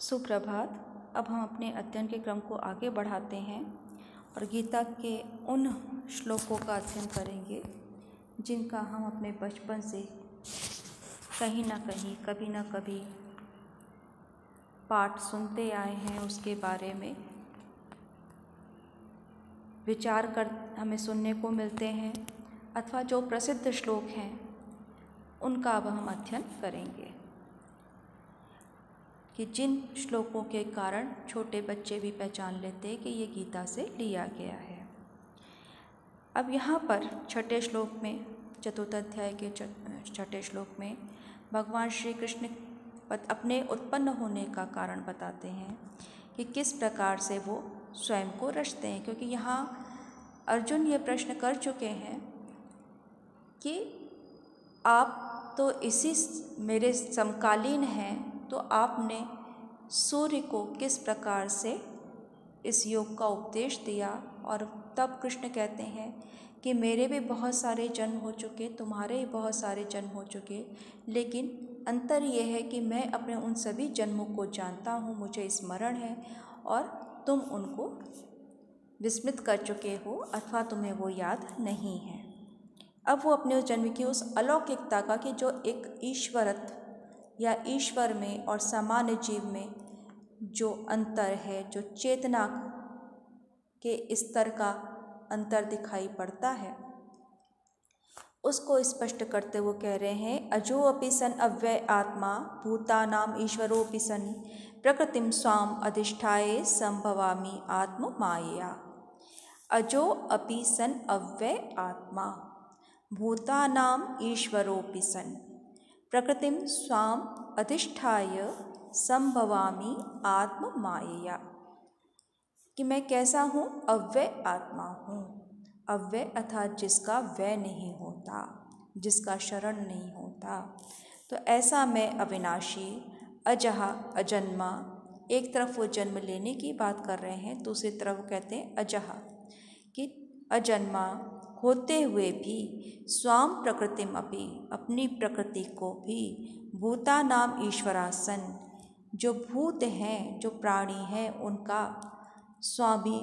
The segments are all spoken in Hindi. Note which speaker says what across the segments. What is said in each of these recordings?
Speaker 1: सुप्रभात। अब हम अपने अध्ययन के क्रम को आगे बढ़ाते हैं और गीता के उन श्लोकों का अध्ययन करेंगे जिनका हम अपने बचपन से कहीं ना कहीं कभी ना कभी पाठ सुनते आए हैं। उसके बारे में विचार कर हमें सुनने को मिलते हैं, अथवा जो प्रसिद्ध श्लोक हैं उनका अब हम अध्ययन करेंगे कि जिन श्लोकों के कारण छोटे बच्चे भी पहचान लेते हैं कि ये गीता से लिया गया है। अब यहाँ पर छठे श्लोक में, चतुर्थ अध्याय के छठे श्लोक में भगवान श्री कृष्ण अपने उत्पन्न होने का कारण बताते हैं कि किस प्रकार से वो स्वयं को रचते हैं। क्योंकि यहाँ अर्जुन ये प्रश्न कर चुके हैं कि आप तो इसी मेरे समकालीन हैं, तो आपने सूर्य को किस प्रकार से इस योग का उपदेश दिया। और तब कृष्ण कहते हैं कि मेरे भी बहुत सारे जन्म हो चुके, तुम्हारे भी बहुत सारे जन्म हो चुके, लेकिन अंतर ये है कि मैं अपने उन सभी जन्मों को जानता हूँ, मुझे स्मरण है, और तुम उनको विस्मृत कर चुके हो अथवा तुम्हें वो याद नहीं है। अब वो अपने उस जन्म की उस अलौकिकता का कि जो एक ईश्वरत्व या ईश्वर में और सामान्य जीव में जो अंतर है, जो चेतना के स्तर का अंतर दिखाई पड़ता है, उसको स्पष्ट करते हुए कह रहे हैं, अजो अपि सन अव्यय आत्मा भूतानाम ईश्वरोऽपि सन प्रकृतिम स्वाम अधिष्ठाय संभवामि आत्म मायया। अजो अपि सन अव्यय आत्मा भूतानाम ईश्वरोऽपि सन प्रकृतिम स्वाम अधिष्ठाय संभवामि आत्म मायया। कि मैं कैसा हूँ? अव्यय आत्मा हूँ। अव्यय अर्थात जिसका व्यय नहीं होता, जिसका शरण नहीं होता। तो ऐसा मैं अविनाशी, अजहा, अजन्मा। एक तरफ वो जन्म लेने की बात कर रहे हैं, दूसरी तरफ कहते हैं अजहा, कि अजन्मा होते हुए भी, स्वाम प्रकृतिम अपि, अपनी प्रकृति को भी, भूतानाम ईश्वरासन, जो भूत हैं, जो प्राणी हैं, उनका स्वामी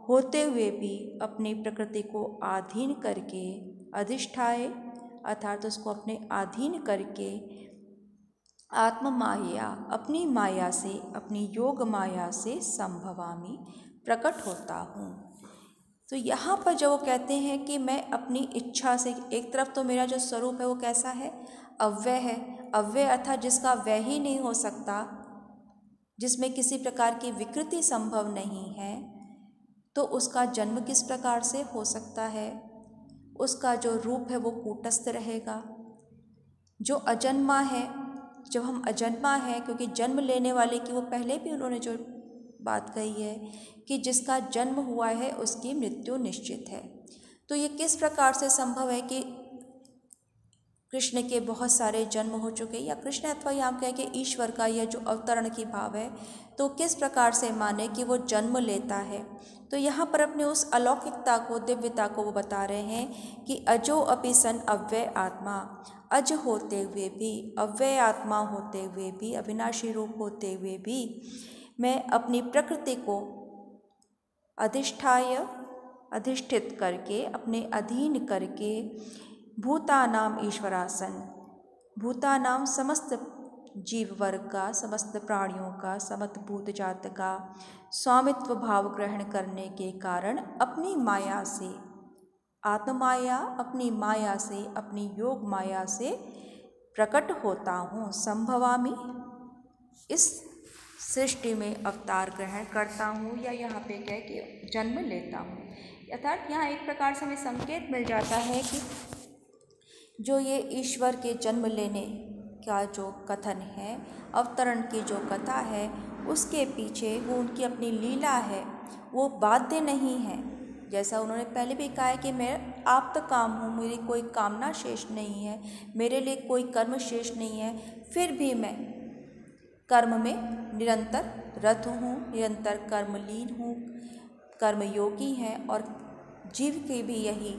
Speaker 1: होते हुए भी अपनी प्रकृति को अधीन करके, अधिष्ठाय अर्थात उसको अपने अधीन करके, आत्म माया, अपनी माया से, अपनी योग माया से संभवामि, प्रकट होता हूँ। तो यहाँ पर जो वो कहते हैं कि मैं अपनी इच्छा से, एक तरफ तो मेरा जो स्वरूप है वो कैसा है? अव्यय है। अव्यय अर्थात जिसका व्यय ही नहीं हो सकता, जिसमें किसी प्रकार की विकृति संभव नहीं है, तो उसका जन्म किस प्रकार से हो सकता है? उसका जो रूप है वो कूटस्थ रहेगा। जो अजन्मा है, जब हम अजन्मा है, क्योंकि जन्म लेने वाले की वो पहले भी उन्होंने जो बात कही है कि जिसका जन्म हुआ है उसकी मृत्यु निश्चित है। तो ये किस प्रकार से संभव है कि कृष्ण के बहुत सारे जन्म हो चुके, या कृष्ण अथवा यहाँ कहें कि ईश्वर का यह जो अवतरण की भाव है, तो किस प्रकार से माने कि वो जन्म लेता है। तो यहाँ पर अपने उस अलौकिकता को, दिव्यता को वो बता रहे हैं कि अजो अपि सन अव्यय आत्मा, अज होते हुए भी, अव्यय आत्मा होते हुए भी, अविनाशी रूप होते हुए भी, मैं अपनी प्रकृति को अधिष्ठाय, अधिष्ठित करके, अपने अधीन करके, भूतानाम ईश्वरासन, भूतानाम समस्त जीव वर्ग का, समस्त प्राणियों का, समस्त भूत जात का स्वामित्व भाव ग्रहण करने के कारण अपनी माया से, आत्ममाया, अपनी माया से, अपनी योग माया से प्रकट होता हूँ। संभवामि, इस सृष्टि में अवतार ग्रहण करता हूँ, या यहाँ पे कह कि जन्म लेता हूँ। अर्थात यहाँ एक प्रकार से हमें संकेत मिल जाता है कि जो ये ईश्वर के जन्म लेने का जो कथन है, अवतरण की जो कथा है, उसके पीछे वो उनकी अपनी लीला है, वो बाध्य नहीं है। जैसा उन्होंने पहले भी कहा है कि मैं आप्त काम हूँ, मेरी कोई कामना शेष नहीं है, मेरे लिए कोई कर्म शेष नहीं है, फिर भी मैं कर्म में निरंतर रत हूँ, निरंतर कर्मलीन हूँ, कर्मयोगी है। और जीव की भी यही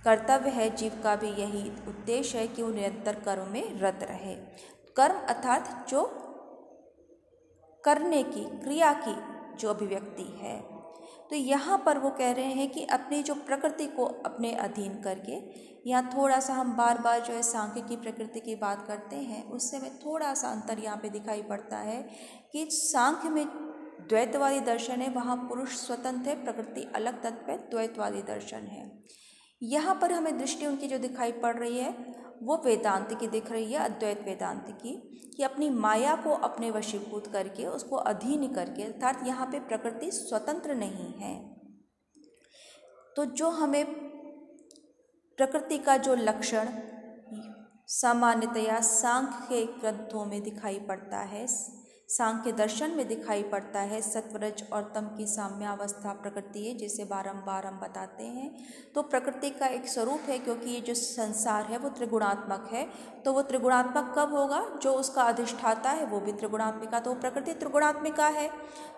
Speaker 1: कर्तव्य है, जीव का भी यही उद्देश्य है कि वो निरंतर कर्म में रत रहे। कर्म अर्थात जो करने की, क्रिया की जो अभिव्यक्ति है। तो यहाँ पर वो कह रहे हैं कि अपनी जो प्रकृति को अपने अधीन करके, यहाँ थोड़ा सा हम बार बार जो है सांख्य की प्रकृति की बात करते हैं, उससे में थोड़ा सा अंतर यहाँ पे दिखाई पड़ता है कि सांख्य में द्वैतवादी दर्शन है, वहाँ पुरुष स्वतंत्र है, प्रकृति अलग तत्व है, द्वैतवादी दर्शन है। यहाँ पर हमें दृष्टि उनकी जो दिखाई पड़ रही है वो वेदांत की दिख रही है, अद्वैत वेदांत की, कि अपनी माया को अपने वशीभूत करके उसको अधीन करके, अर्थात यहाँ पे प्रकृति स्वतंत्र नहीं है। तो जो हमें प्रकृति का जो लक्षण सामान्यतया सांख्य के ग्रंथों में दिखाई पड़ता है, सांख्य दर्शन में दिखाई पड़ता है, सत्वरज और तम की साम्यावस्था प्रकृति है, जिसे बारंबार हम बताते हैं। तो प्रकृति का एक स्वरूप है, क्योंकि ये जो संसार है वो त्रिगुणात्मक है। तो वो त्रिगुणात्मक कब होगा? जो उसका अधिष्ठाता है वो भी त्रिगुणात्मिका, तो प्रकृति त्रिगुणात्मिका है।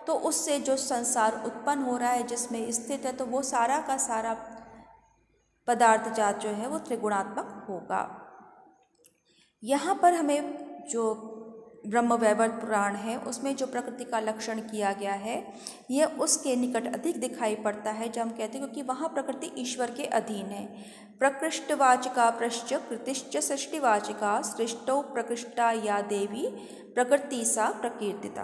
Speaker 1: तो उससे जो संसार उत्पन्न हो रहा है, जिसमें स्थित है, तो वो सारा का सारा पदार्थ जात जो है वो त्रिगुणात्मक होगा। यहाँ पर हमें जो ब्रह्मवैवर्त पुराण है उसमें जो प्रकृति का लक्षण किया गया है, यह उसके निकट अधिक दिखाई पड़ता है, जब हम कहते हैं, क्योंकि वहाँ प्रकृति ईश्वर के अधीन है। प्रकृष्टवाचिका प्रश्च कृतिश्च सृष्टिवाचिका सृष्टौ प्रकृष्टा या देवी प्रकृति सा प्रकीर्तिता।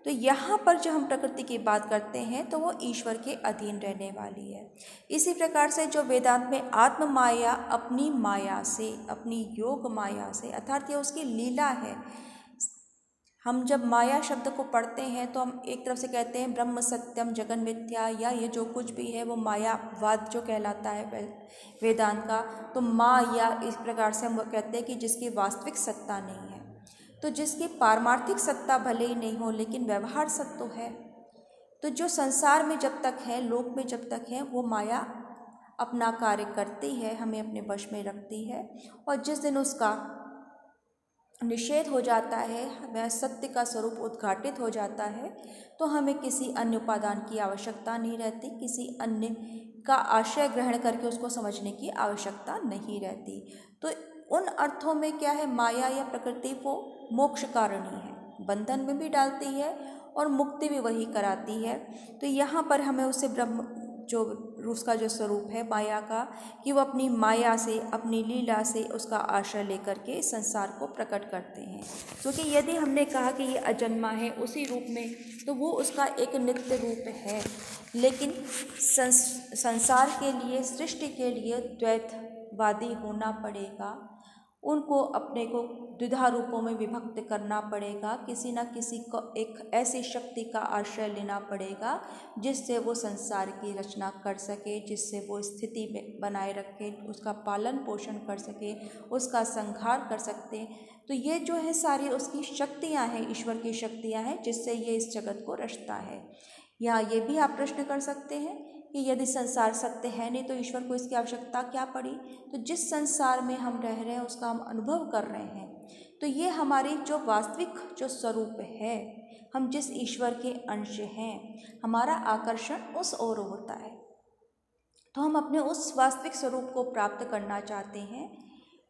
Speaker 1: तो यहाँ पर जब हम प्रकृति की बात करते हैं तो वो ईश्वर के अधीन रहने वाली है। इसी प्रकार से जो वेदांत में आत्म माया अपनी माया से, अपनी योग माया से, अर्थात ये उसकी लीला है। हम जब माया शब्द को पढ़ते हैं तो हम एक तरफ से कहते हैं ब्रह्म सत्यम जगन मिथ्या, या ये जो कुछ भी है वो मायावाद जो कहलाता है वेदांत का। तो माया इस प्रकार से हम कहते हैं कि जिसकी वास्तविक सत्ता नहीं है। तो जिसकी पारमार्थिक सत्ता भले ही नहीं हो लेकिन व्यवहार सत्य तो है। तो जो संसार में जब तक है, लोक में जब तक है, वो माया अपना कार्य करती है, हमें अपने वश में रखती है। और जिस दिन उसका निषेध हो जाता है, वह सत्य का स्वरूप उद्घाटित हो जाता है, तो हमें किसी अन्य उपादान की आवश्यकता नहीं रहती, किसी अन्य का आश्रय ग्रहण करके उसको समझने की आवश्यकता नहीं रहती। तो उन अर्थों में क्या है, माया या प्रकृति वो मोक्ष कारिणी है, बंधन में भी डालती है और मुक्ति भी वही कराती है। तो यहाँ पर हमें उसे ब्रह्म जो उसका जो स्वरूप है माया का, कि वो अपनी माया से, अपनी लीला से उसका आश्रय लेकर के इस संसार को प्रकट करते हैं। क्योंकि यदि हमने कहा कि ये अजन्मा है उसी रूप में, तो वो उसका एक नित्य रूप है। लेकिन संसार के लिए, सृष्टि के लिए द्वैतवादी होना पड़ेगा, उनको अपने को द्विधा रूपों में विभक्त करना पड़ेगा, किसी न किसी को एक ऐसी शक्ति का आश्रय लेना पड़ेगा जिससे वो संसार की रचना कर सके, जिससे वो स्थिति में बनाए रखे, उसका पालन पोषण कर सके, उसका संहार कर सकते। तो ये जो है सारी उसकी शक्तियाँ हैं, ईश्वर की शक्तियाँ हैं, जिससे ये इस जगत को रचता है। यहाँ ये भी आप प्रश्न कर सकते हैं कि यदि संसार सत्य है नहीं तो ईश्वर को इसकी आवश्यकता क्या पड़ी। तो जिस संसार में हम रह रहे हैं उसका हम अनुभव कर रहे हैं, तो ये हमारी जो वास्तविक जो स्वरूप है, हम जिस ईश्वर के अंश हैं, हमारा आकर्षण उस ओर होता है। तो हम अपने उस वास्तविक स्वरूप को प्राप्त करना चाहते हैं,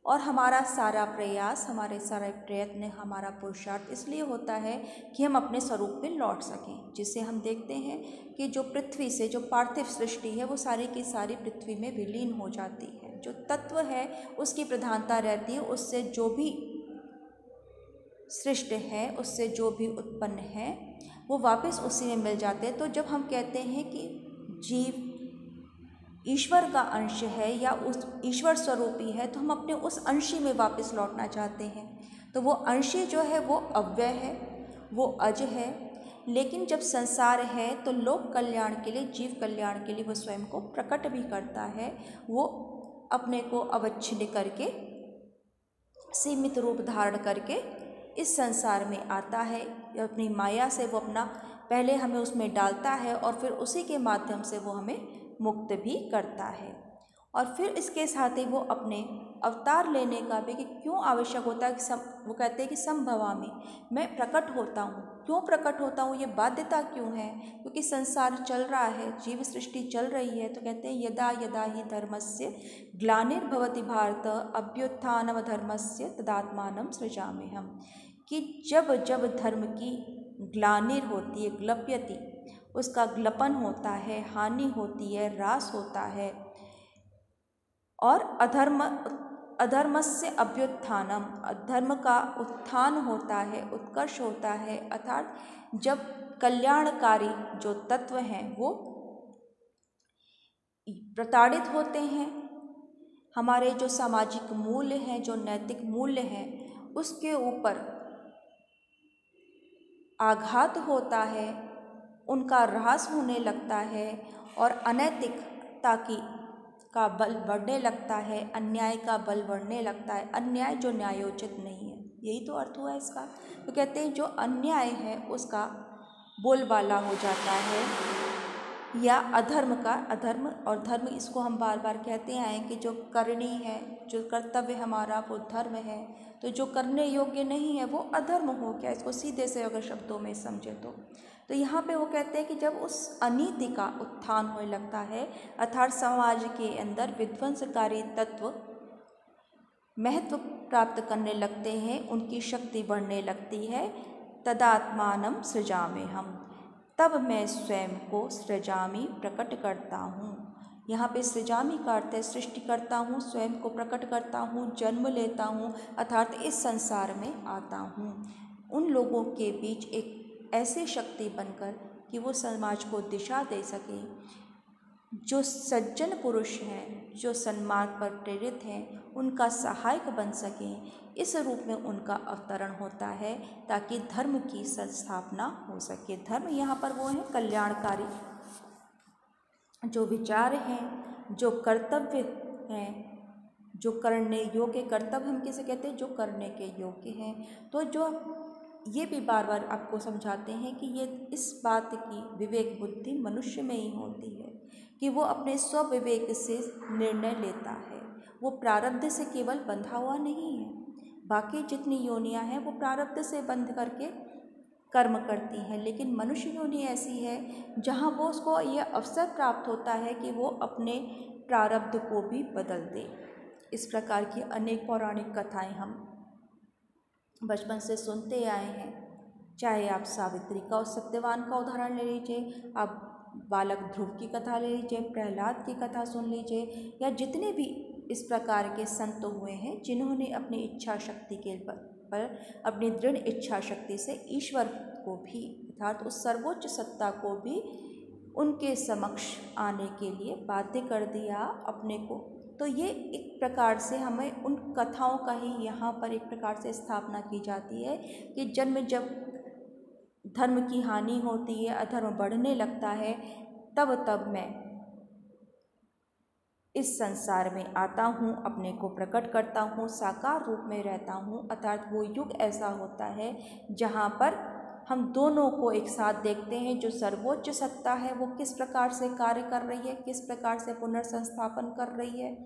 Speaker 1: और हमारा सारा प्रयास, हमारे सारे प्रयत्न, हमारा पुरुषार्थ इसलिए होता है कि हम अपने स्वरूप में लौट सकें। जिससे हम देखते हैं कि जो पृथ्वी से जो पार्थिव सृष्टि है वो सारी की सारी पृथ्वी में विलीन हो जाती है। जो तत्व है उसकी प्रधानता रहती है, उससे जो भी सृष्टि है, उससे जो भी उत्पन्न है वो वापस उसी में मिल जाते हैं। तो जब हम कहते हैं कि जीव ईश्वर का अंश है या उस ईश्वर स्वरूपी है, तो हम अपने उस अंशी में वापस लौटना चाहते हैं। तो वो अंशी जो है वो अव्यय है, वो अज है। लेकिन जब संसार है तो लोक कल्याण के लिए, जीव कल्याण के लिए वो स्वयं को प्रकट भी करता है। वो अपने को अवच्छिन्न करके, सीमित रूप धारण करके इस संसार में आता है। अपनी माया से वो अपना पहले हमें उसमें डालता है और फिर उसी के माध्यम से वो हमें मुक्त भी करता है। और फिर इसके साथ ही वो अपने अवतार लेने का भी कि क्यों आवश्यक होता है कि वो कहते हैं कि संभवामि, मैं प्रकट होता हूँ। क्यों प्रकट होता हूँ, ये बाध्यता क्यों है? क्योंकि संसार चल रहा है, जीव सृष्टि चल रही है। तो कहते हैं यदा यदा ही धर्मस्य ग्लानिर्भवति भारत अभ्युत्थानम धर्मस्य तदात्मानं सृजाम्यहम्, कि जब जब धर्म की ग्लानिर होती है, ग्लप्यति, उसका ग्लपन होता है, हानि होती है, ह्रास होता है। और अधर्मस्य अभ्युत्थानम, अधर्म का उत्थान होता है, उत्कर्ष होता है। अर्थात जब कल्याणकारी जो तत्व हैं वो प्रताड़ित होते हैं, हमारे जो सामाजिक मूल्य हैं, जो नैतिक मूल्य हैं, उसके ऊपर आघात होता है, उनका ह्रास होने लगता है और अनैतिकता का बल बढ़ने लगता है, अन्याय का बल बढ़ने लगता है। अन्याय जो न्यायोचित नहीं है, यही तो अर्थ हुआ इसका। तो कहते हैं जो अन्याय है उसका बोलबाला हो जाता है, या अधर्म का, अधर्म और धर्म इसको हम बार बार कहते आए हैं कि जो करनी है, जो कर्तव्य हमारा वो धर्म है, तो जो करने योग्य नहीं है वो अधर्म हो गया। इसको सीधे से अगर शब्दों में समझे तो यहाँ पे वो कहते हैं कि जब उस अनीति का उत्थान होने लगता है, अर्थात समाज के अंदर विध्वंसकारी तत्व महत्व प्राप्त करने लगते हैं, उनकी शक्ति बढ़ने लगती है, तदात्मानं सृजाम्यहम्, तब मैं स्वयं को सृजामि, प्रकट करता हूँ। यहाँ पे सृजामि का अर्थ है सृष्टि करता हूँ, स्वयं को प्रकट करता हूँ, जन्म लेता हूँ, अर्थात इस संसार में आता हूँ उन लोगों के बीच एक ऐसी शक्ति बनकर कि वो समाज को दिशा दे सके, जो सज्जन पुरुष हैं, जो सन्मार्ग पर प्रेरित हैं, उनका सहायक बन सकें। इस रूप में उनका अवतरण होता है ताकि धर्म की संस्थापना हो सके। धर्म यहाँ पर वो है कल्याणकारी जो विचार हैं, जो कर्तव्य हैं, जो करने योग्य, कर्तव्य हम किसे कहते हैं, जो करने के योग्य हैं। तो जो ये भी बार बार आपको समझाते हैं कि ये इस बात की विवेक बुद्धि मनुष्य में ही होती है कि वो अपने स्वविवेक से निर्णय लेता है, वो प्रारब्ध से केवल बंधा हुआ नहीं है। बाकी जितनी योनियां हैं वो प्रारब्ध से बंध करके कर्म करती हैं, लेकिन मनुष्य योनि ऐसी है जहाँ वो उसको ये अवसर प्राप्त होता है कि वो अपने प्रारब्ध को भी बदल दे। इस प्रकार की अनेक पौराणिक कथाएं हम बचपन से सुनते आए हैं। चाहे आप सावित्री का और सत्यवान का उदाहरण ले लीजिए, आप बालक ध्रुव की कथा ले लीजिए, प्रहलाद की कथा सुन लीजिए, या जितने भी इस प्रकार के संत हुए हैं जिन्होंने अपनी इच्छा शक्ति के पर अपनी दृढ़ इच्छा शक्ति से ईश्वर को भी, अर्थात उस सर्वोच्च सत्ता को भी उनके समक्ष आने के लिए बाध्य कर दिया अपने को। तो ये एक प्रकार से हमें उन कथाओं का ही यहाँ पर एक प्रकार से स्थापना की जाती है कि जन्म जब धर्म की हानि होती है, अधर्म बढ़ने लगता है, तब मैं इस संसार में आता हूँ, अपने को प्रकट करता हूँ, साकार रूप में रहता हूँ। अर्थात वो युग ऐसा होता है जहाँ पर हम दोनों को एक साथ देखते हैं। जो सर्वोच्च सत्ता है वो किस प्रकार से कार्य कर रही है, किस प्रकार से पुनर्संस्थापन कर रही है,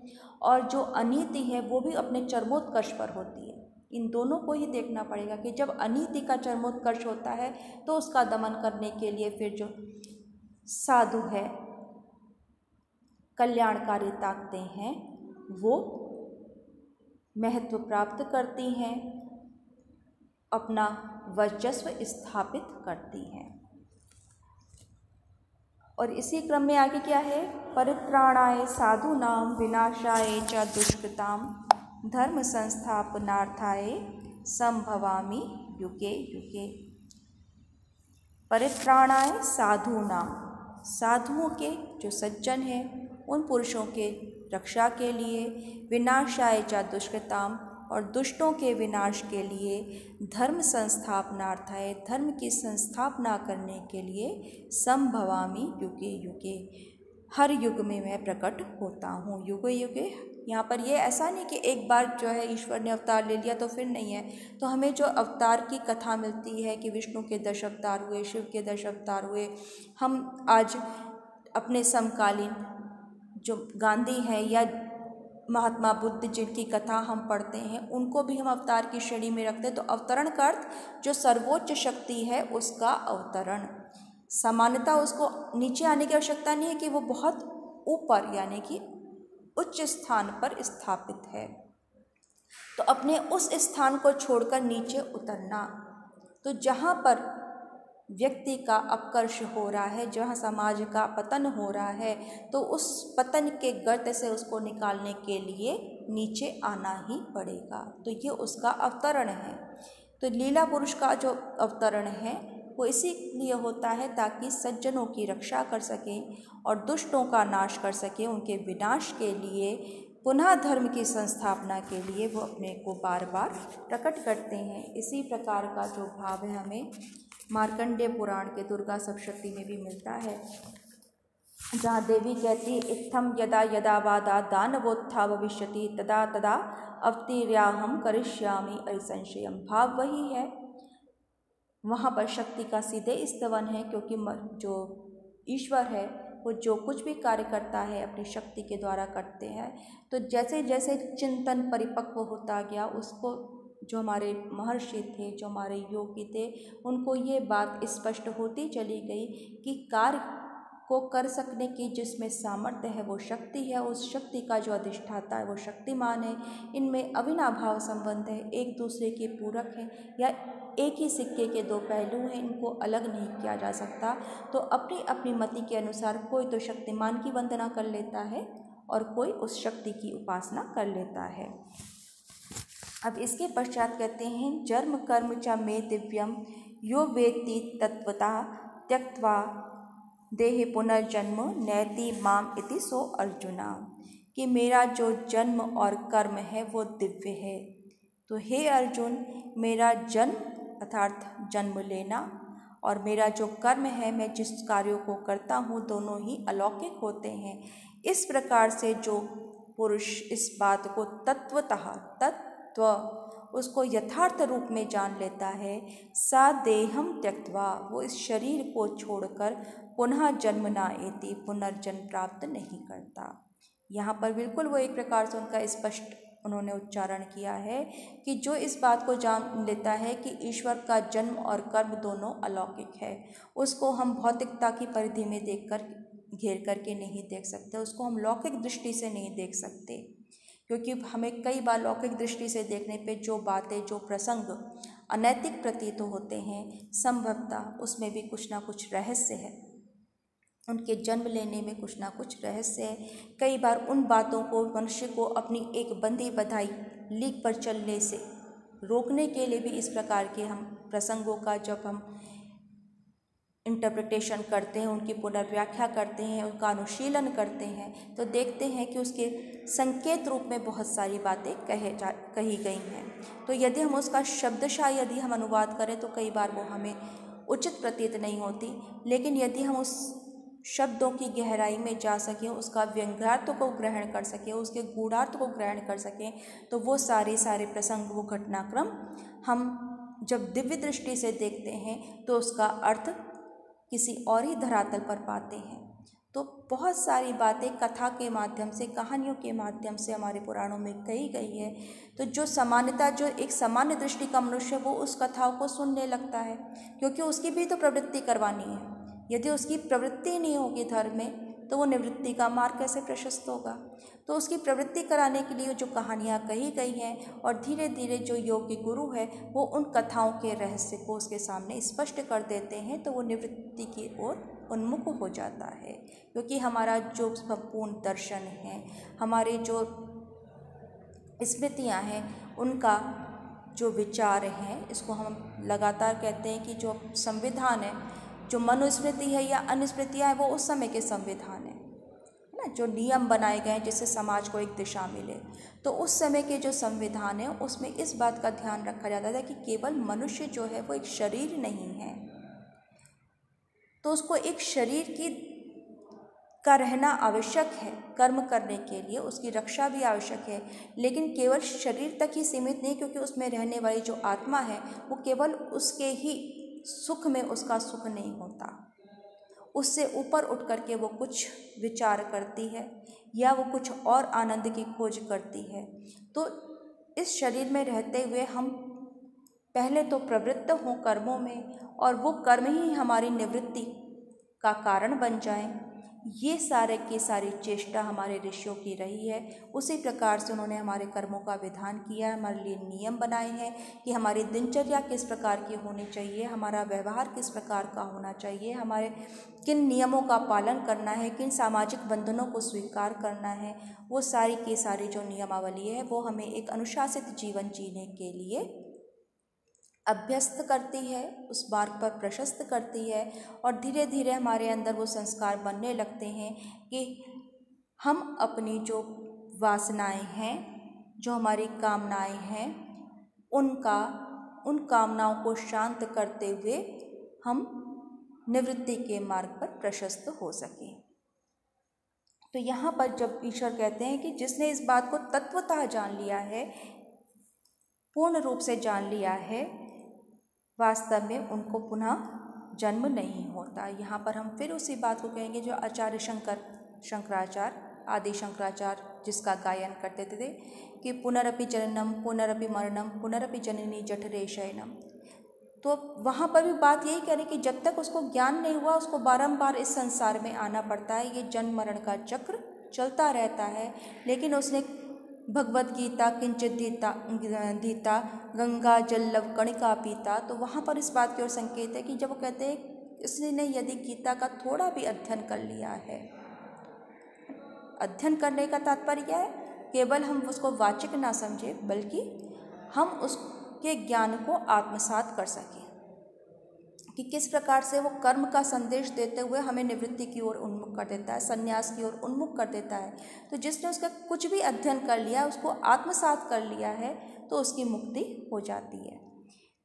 Speaker 1: और जो अनीति है वो भी अपने चरमोत्कर्ष पर होती है। इन दोनों को ही देखना पड़ेगा कि जब अनीति का चरमोत्कर्ष होता है तो उसका दमन करने के लिए फिर जो साधु है, कल्याणकारी ताकतें हैं, वो महत्व प्राप्त करती हैं, अपना वर्चस्व स्थापित करती हैं। और इसी क्रम में आगे क्या है, परित्राणाय साधूनां विनाशाय च दुष्कृतां धर्म संस्थापनार्थाय संभवामि युगे युगे। परित्राणाय साधूनां, साधुओं के जो सज्जन हैं उन पुरुषों के रक्षा के लिए, विनाशाय च दुष्कृतां, और दुष्टों के विनाश के लिए, धर्म संस्थापनार्थाय, धर्म की संस्थापना करने के लिए, संभवामि युगे युगे, हर युग में मैं प्रकट होता हूँ। युगे युगे यहाँ पर ये ऐसा नहीं कि एक बार जो है ईश्वर ने अवतार ले लिया तो फिर नहीं है। तो हमें जो अवतार की कथा मिलती है कि विष्णु के 10 अवतार हुए, शिव के 10 अवतार हुए, हम आज अपने समकालीन जो गांधी हैं या महात्मा बुद्ध जिनकी कथा हम पढ़ते हैं उनको भी हम अवतार की श्रेणी में रखते हैं। तो अवतरण का अर्थ जो सर्वोच्च शक्ति है उसका अवतरण। सामान्यतः उसको नीचे आने की आवश्यकता नहीं है कि वो बहुत ऊपर यानी कि उच्च स्थान पर स्थापित है, तो अपने उस स्थान को छोड़कर नीचे उतरना। तो जहाँ पर व्यक्ति का अपकर्ष हो रहा है, जहाँ समाज का पतन हो रहा है, तो उस पतन के गर्त से उसको निकालने के लिए नीचे आना ही पड़ेगा। तो ये उसका अवतरण है। तो लीला पुरुष का जो अवतरण है वो इसीलिए होता है ताकि सज्जनों की रक्षा कर सकें और दुष्टों का नाश कर सकें। उनके विनाश के लिए, पुनः धर्म की संस्थापना के लिए वो अपने को बार बार प्रकट करते हैं। इसी प्रकार का जो भाव है हमें मार्कंडेय पुराण के दुर्गा सप्तशती में भी मिलता है, जहाँ देवी कहती है इत्थम यदा यदा वादा दानवोत्था भविष्यति तदा तदा अवतीर्याहम करिष्यामि अरिसंशयम। भाव वही है, वहाँ पर शक्ति का सीधे स्तवन है, क्योंकि जो ईश्वर है वो जो कुछ भी कार्य करता है अपनी शक्ति के द्वारा करते हैं। तो जैसे जैसे चिंतन परिपक्व होता गया, उसको जो हमारे महर्षि थे, जो हमारे योगी थे, उनको ये बात स्पष्ट होती चली गई कि कार्य को कर सकने की जिसमें सामर्थ्य है वो शक्ति है, उस शक्ति का जो अधिष्ठाता है वो शक्तिमान है। इनमें अविनाभाव संबंध है, एक दूसरे के पूरक हैं या एक ही सिक्के के दो पहलू हैं, इनको अलग नहीं किया जा सकता। तो अपनी अपनी मति के अनुसार कोई तो शक्तिमान की वंदना कर लेता है और कोई उस शक्ति की उपासना कर लेता है। अब इसके पश्चात कहते हैं जन्म कर्म च मे दिव्यम यो वेत्ति तत्वता त्यक्त्वा देहे पुनर्जन्म नैति माम इति सो अर्जुना, कि मेरा जो जन्म और कर्म है वो दिव्य है। तो हे अर्जुन, मेरा जन्म अर्थात जन्म लेना और मेरा जो कर्म है, मैं जिस कार्यों को करता हूँ, दोनों ही अलौकिक होते हैं। इस प्रकार से जो पुरुष इस बात को तत्वतः तत्व उसको यथार्थ रूप में जान लेता है, सा देहम त्यक्त्वा, वो इस शरीर को छोड़कर पुनः जन्म न एति, पुनर्जन्म प्राप्त नहीं करता। यहाँ पर बिल्कुल वो एक प्रकार से उनका स्पष्ट उन्होंने उच्चारण किया है कि जो इस बात को जान लेता है कि ईश्वर का जन्म और कर्म दोनों अलौकिक है, उसको हम भौतिकता की परिधि में देखकर घेर करके नहीं देख सकते, उसको हम लौकिक दृष्टि से नहीं देख सकते, क्योंकि हमें कई बार लौकिक दृष्टि से देखने पे जो बातें, जो प्रसंग अनैतिक प्रतीत होते हैं, संभवतः उसमें भी कुछ ना कुछ रहस्य है, उनके जन्म लेने में कुछ ना कुछ रहस्य है। कई बार उन बातों को मनुष्य को अपनी एक बंदी बधाई लीक पर चलने से रोकने के लिए भी इस प्रकार के हम प्रसंगों का जब हम इंटरप्रिटेशन करते हैं, उनकी पुनर्व्याख्या करते हैं, उनका अनुशीलन करते हैं, तो देखते हैं कि उसके संकेत रूप में बहुत सारी बातें कही गई हैं। तो यदि हम उसका शब्दशः यदि हम अनुवाद करें तो कई बार वो हमें उचित प्रतीत नहीं होती, लेकिन यदि हम उस शब्दों की गहराई में जा सकें, उसका व्यंग्यार्थ को ग्रहण कर सकें, उसके गूढ़ार्थ को ग्रहण कर सकें, तो वो सारे प्रसंग, वो घटनाक्रम हम जब दिव्य दृष्टि से देखते हैं तो उसका अर्थ किसी और ही धरातल पर पाते हैं। तो बहुत सारी बातें कथा के माध्यम से, कहानियों के माध्यम से हमारे पुराणों में कही गई है। तो जो सामान्यतः जो एक सामान्य दृष्टि का मनुष्य वो उस कथाओं को सुनने लगता है, क्योंकि उसकी भी तो प्रवृत्ति करवानी है। यदि उसकी प्रवृत्ति नहीं होगी धर्म में, तो वो निवृत्ति का मार्ग कैसे प्रशस्त होगा। तो उसकी प्रवृत्ति कराने के लिए जो कहानियाँ कही गई हैं, और धीरे धीरे जो योगी गुरु है वो उन कथाओं के रहस्य को उसके सामने स्पष्ट कर देते हैं, तो वो निवृत्ति की ओर उन्मुख हो जाता है। क्योंकि हमारा जो संपूर्ण दर्शन है, हमारे जो स्मृतियाँ हैं, उनका जो विचार हैं, इसको हम लगातार कहते हैं कि जो संविधान है, जो मनुस्मृति है या अनुस्मृतियाँ हैं, वो उस समय के संविधान है ना, जो नियम बनाए गए हैं जिससे समाज को एक दिशा मिले। तो उस समय के जो संविधान है उसमें इस बात का ध्यान रखा जाता था कि केवल मनुष्य जो है वो एक शरीर नहीं है, तो उसको एक शरीर की का रहना आवश्यक है, कर्म करने के लिए उसकी रक्षा भी आवश्यक है, लेकिन केवल शरीर तक ही सीमित नहीं, क्योंकि उसमें रहने वाली जो आत्मा है वो केवल उसके ही सुख में उसका सुख नहीं होता, उससे ऊपर उठ करके वो कुछ विचार करती है या वो कुछ और आनंद की खोज करती है। तो इस शरीर में रहते हुए हम पहले तो प्रवृत्त हों कर्मों में, और वो कर्म ही हमारी निवृत्ति का कारण बन जाएं, ये सारे की सारी चेष्टा हमारे ऋषियों की रही है। उसी प्रकार से उन्होंने हमारे कर्मों का विधान किया है, हमारे लिए नियम बनाए हैं कि हमारी दिनचर्या किस प्रकार की होनी चाहिए, हमारा व्यवहार किस प्रकार का होना चाहिए, हमारे किन नियमों का पालन करना है, किन सामाजिक बंधनों को स्वीकार करना है। वो सारी की सारी जो नियमावली है वो हमें एक अनुशासित जीवन जीने के लिए अभ्यस्त करती है, उस मार्ग पर प्रशस्त करती है। और धीरे धीरे हमारे अंदर वो संस्कार बनने लगते हैं कि हम अपनी जो वासनाएं हैं, जो हमारी कामनाएं हैं, उन कामनाओं को शांत करते हुए हम निवृत्ति के मार्ग पर प्रशस्त हो सकें। तो यहाँ पर जब ईश्वर कहते हैं कि जिसने इस बात को तत्वतः जान लिया है, पूर्ण रूप से जान लिया है, वास्तव में उनको पुनः जन्म नहीं होता। यहाँ पर हम फिर उसी बात को कहेंगे जो आचार्य शंकराचार्य आदि शंकराचार्य जिसका गायन करते थे कि पुनरपि जननम पुनरपि मरणम पुनरपि जननी जठरे शयनम। तो वहाँ पर भी बात यही कह रही कि जब तक उसको ज्ञान नहीं हुआ उसको बारंबार इस संसार में आना पड़ता है। ये जन्म मरण का चक्र चलता रहता है। लेकिन उसने भगवद गीता किंचित दीता गंगा जल लव कणिका पीता, तो वहाँ पर इस बात की ओर संकेत है कि जब वो कहते हैं इसने यदि गीता का थोड़ा भी अध्ययन कर लिया है, अध्ययन करने का तात्पर्य है केवल हम उसको वाचिक ना समझे बल्कि हम उसके ज्ञान को आत्मसात कर सकें कि किस प्रकार से वो कर्म का संदेश देते हुए हमें निवृत्ति की ओर उन्मुख कर देता है, संन्यास की ओर उन्मुख कर देता है। तो जिसने उसका कुछ भी अध्ययन कर लिया, उसको आत्मसात कर लिया है, तो उसकी मुक्ति हो जाती है।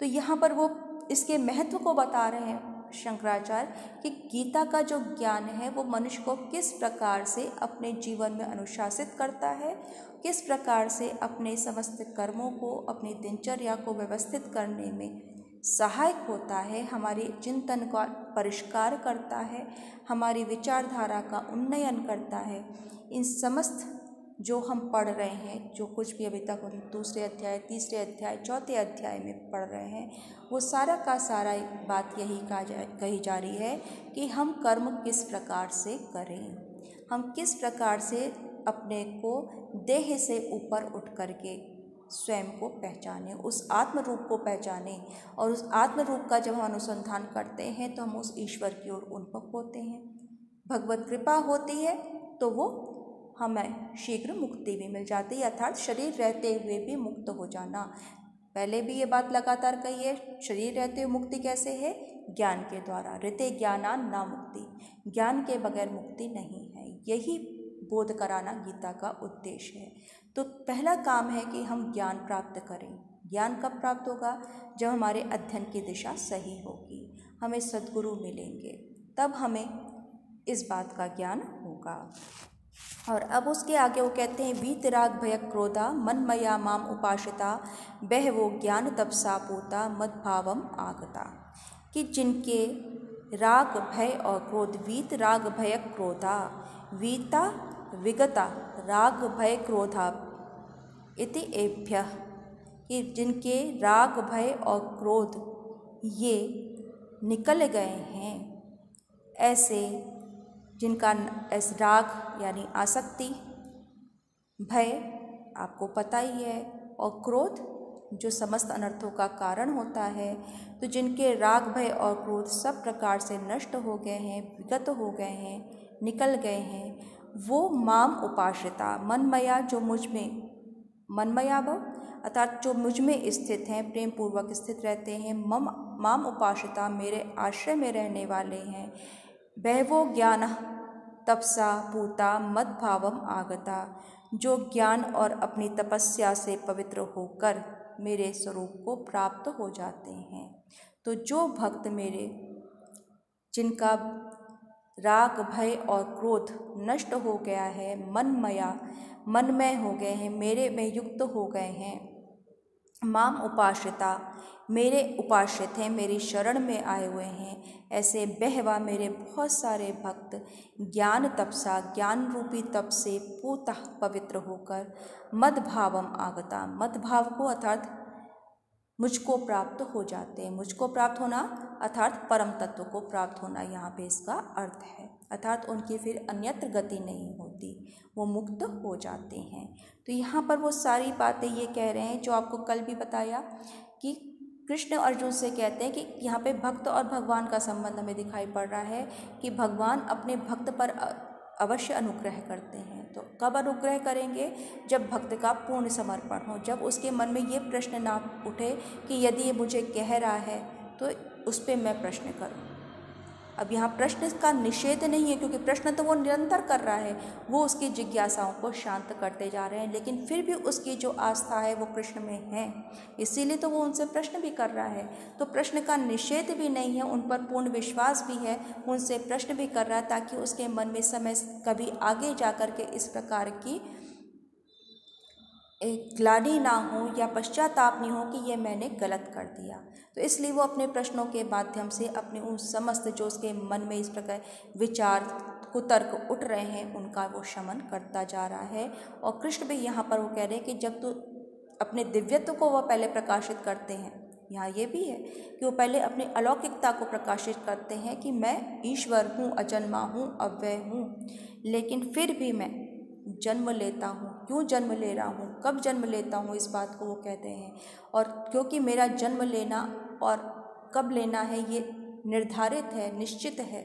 Speaker 1: तो यहाँ पर वो इसके महत्व को बता रहे हैं शंकराचार्य कि गीता का जो ज्ञान है वो मनुष्य को किस प्रकार से अपने जीवन में अनुशासित करता है, किस प्रकार से अपने समस्त कर्मों को, अपनी दिनचर्या को व्यवस्थित करने में सहायक होता है, हमारे चिंतन का परिष्कार करता है, हमारी विचारधारा का उन्नयन करता है। इन समस्त जो हम पढ़ रहे हैं, जो कुछ भी अभी तक हम दूसरे अध्याय, तीसरे अध्याय, चौथे अध्याय में पढ़ रहे हैं, वो सारा का सारा बात यही कही जा रही है कि हम कर्म किस प्रकार से करें, हम किस प्रकार से अपने को देह से ऊपर उठ करके स्वयं को पहचाने, उस आत्म रूप को पहचाने। और उस आत्म रूप का जब हम अनुसंधान करते हैं तो हम उस ईश्वर की ओर उन्मुख होते हैं। भगवत कृपा होती है तो वो हमें शीघ्र मुक्ति भी मिल जाती है, अर्थात शरीर रहते हुए भी मुक्त हो जाना। पहले भी ये बात लगातार कही है, शरीर रहते हुए मुक्ति कैसे है? ज्ञान के द्वारा। ऋते ज्ञानान ना मुक्ति, ज्ञान के बगैर मुक्ति नहीं है। यही बोध कराना गीता का उद्देश्य है। तो पहला काम है कि हम ज्ञान प्राप्त करें। ज्ञान कब प्राप्त होगा? जब हमारे अध्ययन की दिशा सही होगी, हमें सद्गुरु मिलेंगे, तब हमें इस बात का ज्ञान होगा। और अब उसके आगे वो कहते हैं वीतराग भय क्रोधा मनमया माम उपासिता बहवो ज्ञान तपसा पूता मद्भावम आगता। कि जिनके राग भय और क्रोध, वीत राग भय क्रोधा, वीता विगता राग भय क्रोधा इति एभ्यः, कि जिनके राग भय और क्रोध ये निकल गए हैं, ऐसे जिनका राग यानी आसक्ति, भय आपको पता ही है, और क्रोध जो समस्त अनर्थों का कारण होता है, तो जिनके राग भय और क्रोध सब प्रकार से नष्ट हो गए हैं, विगत हो गए हैं, निकल गए हैं, वो माम उपासिता, मनमया जो मुझ में, मनमया भव अर्थात जो मुझ में स्थित हैं, प्रेम पूर्वक स्थित रहते हैं, माम उपासिता मेरे आश्रय में रहने वाले हैं, बहवो ज्ञान तपसा पूता मद्भावम आगता, जो ज्ञान और अपनी तपस्या से पवित्र होकर मेरे स्वरूप को प्राप्त हो जाते हैं। तो जो भक्त मेरे, जिनका राग भय और क्रोध नष्ट हो गया है, मनमय हो गए हैं, मेरे में युक्त हो गए हैं, माम उपासिता मेरे उपासित हैं, मेरी शरण में आए हुए हैं, ऐसे बहवा मेरे बहुत सारे भक्त ज्ञान तपसा ज्ञान रूपी तप से पूतः पवित्र होकर मद्भावम आगता, मद्भाव को अर्थात मुझको प्राप्त हो जाते हैं। मुझको प्राप्त होना अर्थात परम तत्व को प्राप्त होना, यहाँ पे इसका अर्थ है। अर्थात उनकी फिर अन्यत्र गति नहीं होती, वो मुक्त हो जाते हैं। तो यहाँ पर वो सारी बातें ये कह रहे हैं जो आपको कल भी बताया कि कृष्ण अर्जुन से कहते हैं कि यहाँ पे भक्त और भगवान का संबंध हमें दिखाई पड़ रहा है कि भगवान अपने भक्त पर अवश्य अनुग्रह करते हैं। तो कब अनुग्रह करेंगे? जब भक्त का पूर्ण समर्पण हो, जब उसके मन में ये प्रश्न ना उठे कि यदि ये मुझे कह रहा है तो उस पर मैं प्रश्न करूं। अब यहाँ प्रश्न का निषेध नहीं है, क्योंकि प्रश्न तो वो निरंतर कर रहा है, वो उसकी जिज्ञासाओं को शांत करते जा रहे हैं, लेकिन फिर भी उसकी जो आस्था है वो कृष्ण में है, इसीलिए तो वो उनसे प्रश्न भी कर रहा है। तो प्रश्न का निषेध भी नहीं है, उन पर पूर्ण विश्वास भी है, उनसे प्रश्न भी कर रहा है ताकि उसके मन में समय कभी आगे जा कर के इस प्रकार की एक ग्लानि ना हो या पश्चाताप नहीं हो कि ये मैंने गलत कर दिया। तो इसलिए वो अपने प्रश्नों के माध्यम से अपने उन समस्त जो उसके मन में इस प्रकार विचार कुतर्क उठ रहे हैं उनका वो शमन करता जा रहा है। और कृष्ण भी यहाँ पर वो कह रहे हैं कि जब तू अपने दिव्यत्व को वो पहले प्रकाशित करते हैं, यहाँ ये भी है कि वो पहले अपनी अलौकिकता को प्रकाशित करते हैं कि मैं ईश्वर हूँ, अजन्मा हूँ, अव्यय हूँ, लेकिन फिर भी मैं जन्म लेता हूँ। क्यों जन्म ले रहा हूँ, कब जन्म लेता हूँ, इस बात को वो कहते हैं। और क्योंकि मेरा जन्म लेना और कब लेना है ये निर्धारित है, निश्चित है,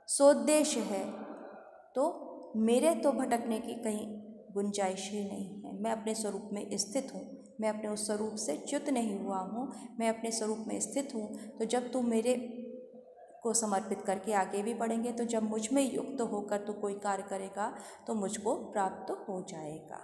Speaker 1: सोद्देश्य है, तो मेरे तो भटकने की कहीं गुंजाइश ही नहीं है। मैं अपने स्वरूप में स्थित हूँ, मैं अपने उस स्वरूप से च्युत नहीं हुआ हूँ, मैं अपने स्वरूप में स्थित हूँ। तो जब तू मेरे को समर्पित करके आगे भी बढ़ेंगे, तो जब मुझ में युक्त होकर तू कोई कार्य करेगा तो मुझको प्राप्त हो जाएगा।